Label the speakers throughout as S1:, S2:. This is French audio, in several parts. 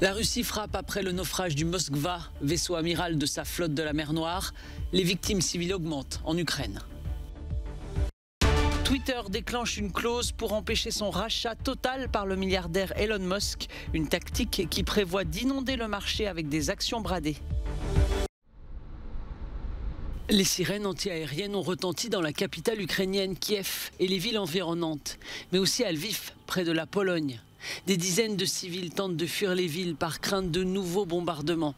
S1: La Russie frappe après le naufrage du Moskva, vaisseau amiral de sa flotte de la mer Noire. Les victimes civiles augmentent en Ukraine. Twitter déclenche une clause pour empêcher son rachat total par le milliardaire Elon Musk, une tactique qui prévoit d'inonder le marché avec des actions bradées. Les sirènes antiaériennes ont retenti dans la capitale ukrainienne Kiev et les villes environnantes, mais aussi à Lviv, près de la Pologne. Des dizaines de civils tentent de fuir les villes par crainte de nouveaux bombardements.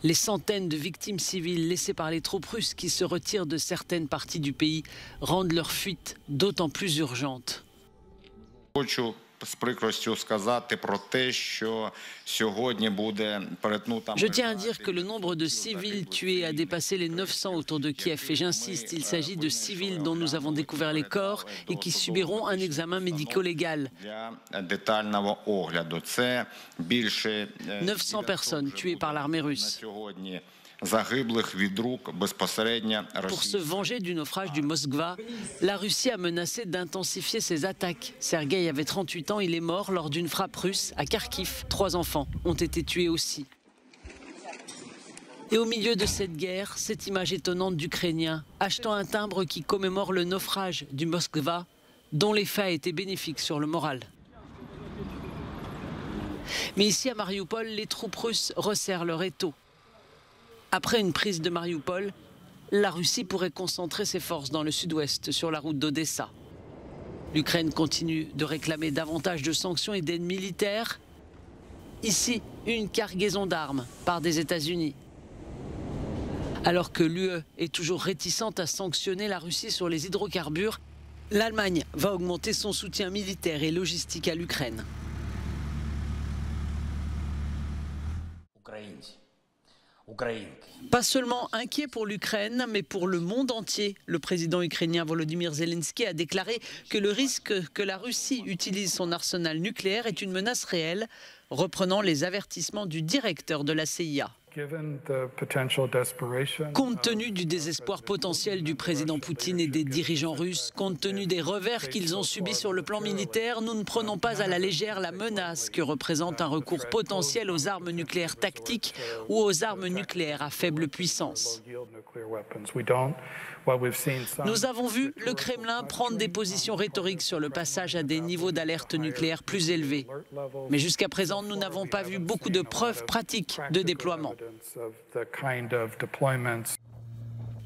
S1: Les centaines de victimes civiles laissées par les troupes russes qui se retirent de certaines parties du pays rendent leur fuite d'autant plus urgente. Je tiens à dire que le nombre de civils tués a dépassé les 900 autour de Kiev. Et j'insiste, il s'agit de civils dont nous avons découvert les corps et qui subiront un examen médico-légal. 900 personnes tuées par l'armée russe. Pour se venger du naufrage du Moskva, la Russie a menacé d'intensifier ses attaques. Sergueï avait 38 ans, il est mort lors d'une frappe russe à Kharkiv. 3 enfants ont été tués aussi. Et au milieu de cette guerre, cette image étonnante d'Ukrainiens achetant un timbre qui commémore le naufrage du Moskva, dont l'effet a été bénéfique sur le moral. Mais ici à Mariupol, les troupes russes resserrent leur étau. Après une prise de Mariupol, la Russie pourrait concentrer ses forces dans le sud-ouest, sur la route d'Odessa. L'Ukraine continue de réclamer davantage de sanctions et d'aide militaire. Ici, une cargaison d'armes par des États-Unis. Alors que l'UE est toujours réticente à sanctionner la Russie sur les hydrocarbures, l'Allemagne va augmenter son soutien militaire et logistique à l'Ukraine. Pas seulement inquiet pour l'Ukraine, mais pour le monde entier. Le président ukrainien Volodymyr Zelensky a déclaré que le risque que la Russie utilise son arsenal nucléaire est une menace réelle, reprenant les avertissements du directeur de la CIA. Compte tenu du désespoir potentiel du président Poutine et des dirigeants russes, compte tenu des revers qu'ils ont subis sur le plan militaire, nous ne prenons pas à la légère la menace que représente un recours potentiel aux armes nucléaires tactiques ou aux armes nucléaires à faible puissance. Nous avons vu le Kremlin prendre des positions rhétoriques sur le passage à des niveaux d'alerte nucléaire plus élevés. Mais jusqu'à présent, nous n'avons pas vu beaucoup de preuves pratiques de déploiement.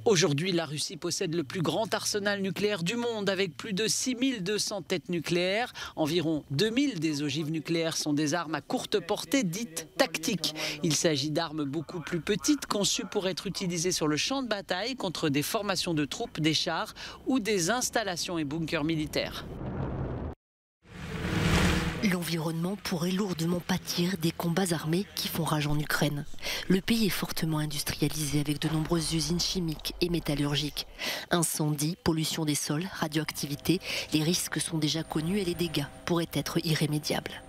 S1: Aujourd'hui, la Russie possède le plus grand arsenal nucléaire du monde avec plus de 6200 têtes nucléaires. Environ 2000 des ogives nucléaires sont des armes à courte portée dites tactiques. Il s'agit d'armes beaucoup plus petites conçues pour être utilisées sur le champ de bataille contre des formations de troupes, des chars ou des installations et bunkers militaires.
S2: L'environnement pourrait lourdement pâtir des combats armés qui font rage en Ukraine. Le pays est fortement industrialisé avec de nombreuses usines chimiques et métallurgiques. Incendies, pollution des sols, radioactivité, les risques sont déjà connus et les dégâts pourraient être irrémédiables.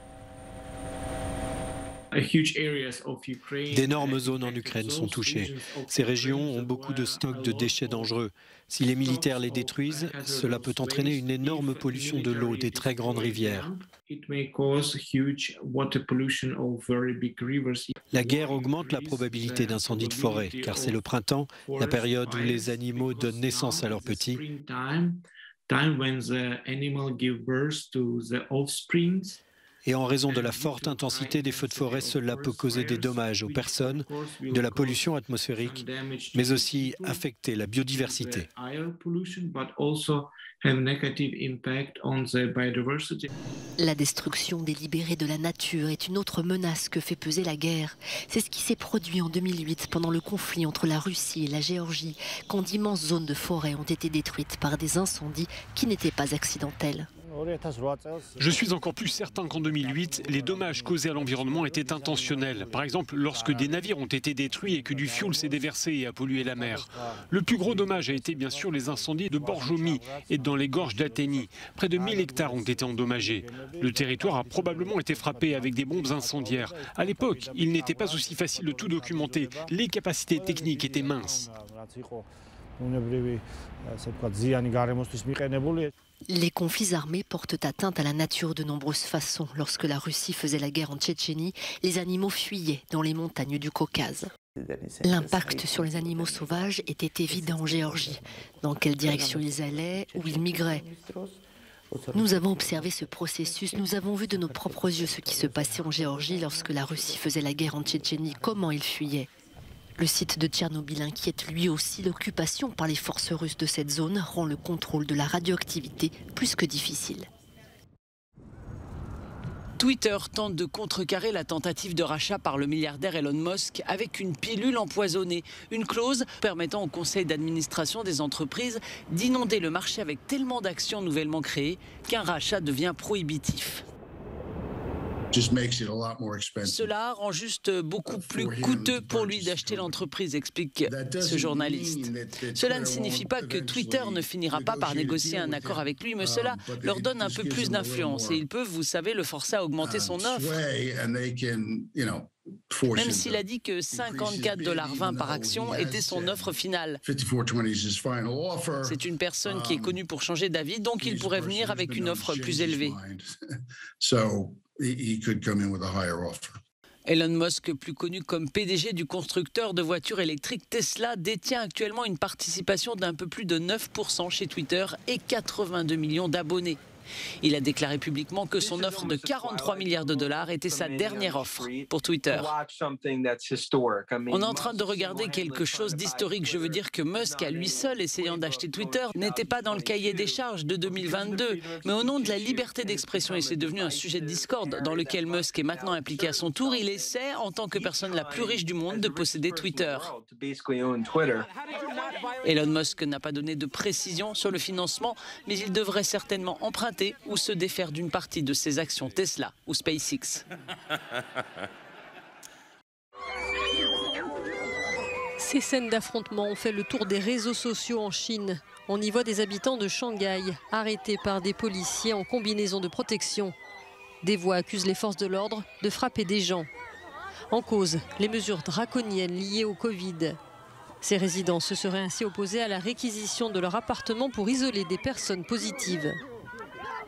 S3: D'énormes zones en Ukraine sont touchées. Ces régions ont beaucoup de stocks de déchets dangereux. Si les militaires les détruisent, cela peut entraîner une énorme pollution de l'eau des très grandes rivières. La guerre augmente la probabilité d'incendie de forêt, car c'est le printemps, la période où les animaux donnent naissance à leurs petits. Et en raison de la forte intensité des feux de forêt, cela peut causer des dommages aux personnes, de la pollution atmosphérique, mais aussi affecter la biodiversité.
S2: La destruction délibérée de la nature est une autre menace que fait peser la guerre. C'est ce qui s'est produit en 2008 pendant le conflit entre la Russie et la Géorgie, quand d'immenses zones de forêt ont été détruites par des incendies qui n'étaient pas accidentels.
S4: Je suis encore plus certain qu'en 2008, les dommages causés à l'environnement étaient intentionnels. Par exemple, lorsque des navires ont été détruits et que du fioul s'est déversé et a pollué la mer. Le plus gros dommage a été bien sûr les incendies de Borjomi et dans les gorges d'Athénie. Près de 1000 hectares ont été endommagés. Le territoire a probablement été frappé avec des bombes incendiaires. À l'époque, il n'était pas aussi facile de tout documenter. Les capacités techniques étaient minces.
S2: Les conflits armés portent atteinte à la nature de nombreuses façons. Lorsque la Russie faisait la guerre en Tchétchénie, les animaux fuyaient dans les montagnes du Caucase. L'impact sur les animaux sauvages était évident en Géorgie. Dans quelle direction ils allaient, où ils migraient. Nous avons observé ce processus, nous avons vu de nos propres yeux ce qui se passait en Géorgie lorsque la Russie faisait la guerre en Tchétchénie, comment ils fuyaient. Le site de Tchernobyl inquiète lui aussi. L'occupation par les forces russes de cette zone rend le contrôle de la radioactivité plus que difficile.
S1: Twitter tente de contrecarrer la tentative de rachat par le milliardaire Elon Musk avec une pilule empoisonnée, une clause permettant au conseil d'administration des entreprises d'inonder le marché avec tellement d'actions nouvellement créées qu'un rachat devient prohibitif. Cela rend juste beaucoup plus coûteux pour lui d'acheter l'entreprise, explique ce journaliste. Cela ne signifie pas que Twitter ne finira pas par négocier un accord avec lui, mais cela leur donne un peu plus d'influence et ils peuvent, vous savez, le forcer à augmenter son offre. Même s'il a dit que 54,20 $ par action était son offre finale. C'est une personne qui est connue pour changer d'avis, donc il pourrait venir avec une offre plus élevée. Elon Musk, plus connu comme PDG du constructeur de voitures électriques Tesla, détient actuellement une participation d'un peu plus de 9% chez Twitter et 82 millions d'abonnés. Il a déclaré publiquement que son offre de 43 milliards de dollars était sa dernière offre pour Twitter. On est en train de regarder quelque chose d'historique. Je veux dire que Musk, à lui seul, essayant d'acheter Twitter, n'était pas dans le cahier des charges de 2022. Mais au nom de la liberté d'expression, et c'est devenu un sujet de discorde dans lequel Musk est maintenant impliqué à son tour, il essaie, en tant que personne la plus riche du monde, de posséder Twitter. Elon Musk n'a pas donné de précision sur le financement, mais il devrait certainement emprunter ou se défaire d'une partie de ses actions Tesla ou SpaceX.
S5: Ces scènes d'affrontement ont fait le tour des réseaux sociaux en Chine. On y voit des habitants de Shanghai arrêtés par des policiers en combinaison de protection. Des voix accusent les forces de l'ordre de frapper des gens. En cause, les mesures draconiennes liées au Covid. Ces résidents se seraient ainsi opposés à la réquisition de leur appartement pour isoler des personnes positives.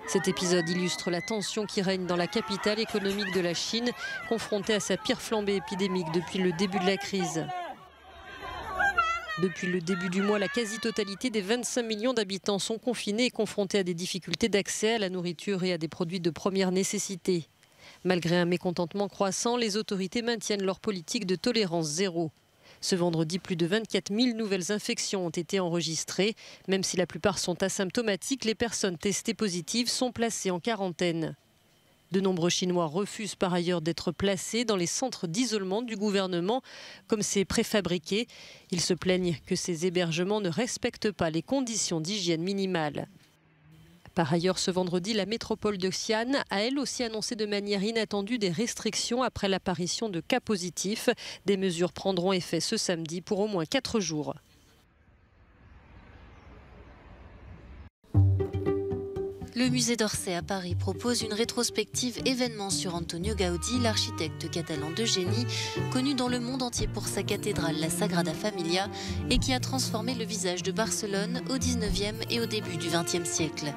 S5: Cet épisode illustre la tension qui règne dans la capitale économique de la Chine, confrontée à sa pire flambée épidémique depuis le début de la crise. Depuis le début du mois, la quasi-totalité des 25 millions d'habitants sont confinés et confrontés à des difficultés d'accès à la nourriture et à des produits de première nécessité. Malgré un mécontentement croissant, les autorités maintiennent leur politique de tolérance zéro. Ce vendredi, plus de 24 000 nouvelles infections ont été enregistrées. Même si la plupart sont asymptomatiques, les personnes testées positives sont placées en quarantaine. De nombreux Chinois refusent par ailleurs d'être placés dans les centres d'isolement du gouvernement, comme ces préfabriqués. Ils se plaignent que ces hébergements ne respectent pas les conditions d'hygiène minimales. Par ailleurs, ce vendredi, la métropole de Xi'an a elle aussi annoncé de manière inattendue des restrictions après l'apparition de cas positifs. Des mesures prendront effet ce samedi pour au moins 4 jours.
S2: Le musée d'Orsay à Paris propose une rétrospective événement sur Antonio Gaudí, l'architecte catalan de génie, connu dans le monde entier pour sa cathédrale, la Sagrada Familia, et qui a transformé le visage de Barcelone au 19e et au début du 20e siècle.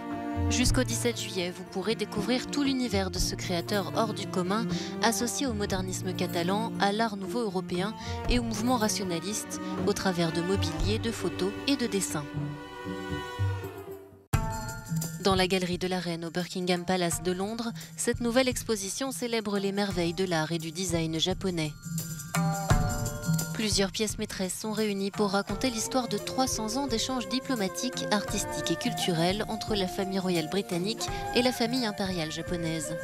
S2: Jusqu'au 17 juillet, vous pourrez découvrir tout l'univers de ce créateur hors du commun, associé au modernisme catalan, à l'art nouveau européen et au mouvement rationaliste, au travers de mobilier, de photos et de dessins. Dans la galerie de la Reine au Buckingham Palace de Londres, cette nouvelle exposition célèbre les merveilles de l'art et du design japonais. Plusieurs pièces maîtresses sont réunies pour raconter l'histoire de 300 ans d'échanges diplomatiques, artistiques et culturels entre la famille royale britannique et la famille impériale japonaise.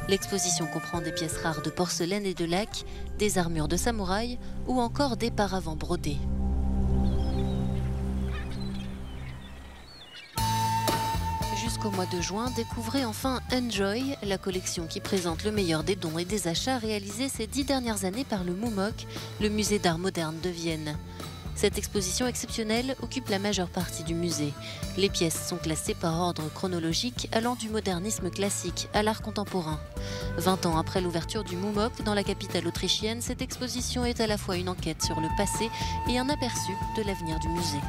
S2: L'exposition comprend des pièces rares de porcelaine et de laque, des armures de samouraï ou encore des paravents brodés. Jusqu'au mois de juin, découvrez enfin Enjoy, la collection qui présente le meilleur des dons et des achats réalisés ces 10 dernières années par le MUMOC, le musée d'art moderne de Vienne. Cette exposition exceptionnelle occupe la majeure partie du musée. Les pièces sont classées par ordre chronologique allant du modernisme classique à l'art contemporain. 20 ans après l'ouverture du MUMOC dans la capitale autrichienne, cette exposition est à la fois une enquête sur le passé et un aperçu de l'avenir du musée.